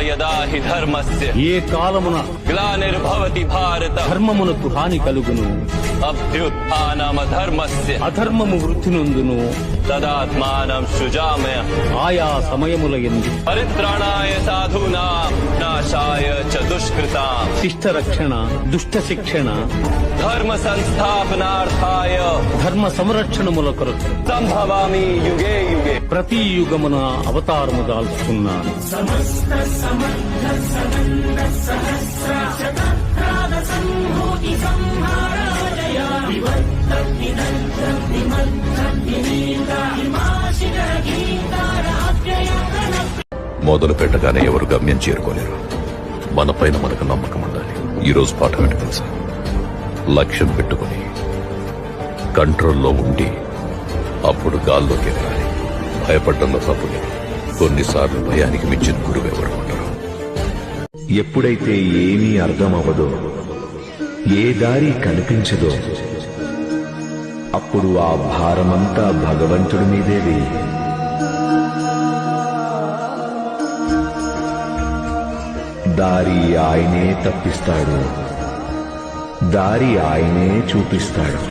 యదా హి ధర్మస్య ఏ కాలమున గ్లానిర్భవతి భారత ధర్మమునకు హాని కలుగును, అభ్యుత్థానమధర్మస్య అధర్మము వృద్ధి నొందును, తదాత్మానం సృజామ్య ఆయా సమయముల యందు పరిత్రాణాయ సాధూనాం నాశాయ చ దుష్కృతాం శిష్ట రక్షణ, దుష్ట శిక్షణ, ధర్మ సంస్థాపనార్థాయ ధర్మ సంరక్షణముల కొరకు సంభవామి యుగే యుగే. ప్రతి యుగమున అవతారము దాల్చుకున్నాను. మొదలు పెట్టగానే ఎవరు గమ్యం చేరుకోలేరు. మన పైన మనకు నమ్మకం ఉండాలి. ఈరోజు పాఠం ఏంటి తెలుసా? లక్ష్యం పెట్టుకుని కంట్రోల్లో ఉండి అప్పుడు గాల్లోకి ఎగరాలి. భయపడ్డంలో తప్పు లేదు. కొన్నిసార్లు భయానికి మించిన గురువు ఎవరు ఉంటారు. ఎప్పుడైతే ఏమీ అర్థమవదో, ఏ దారి కనిపించదో, అప్పుడు ఆ భారమంతా భగవంతుడి మీదే వేయి. దారి ఆయనే తప్పిస్తాడు, దారి ఆయనే చూపిస్తాడు.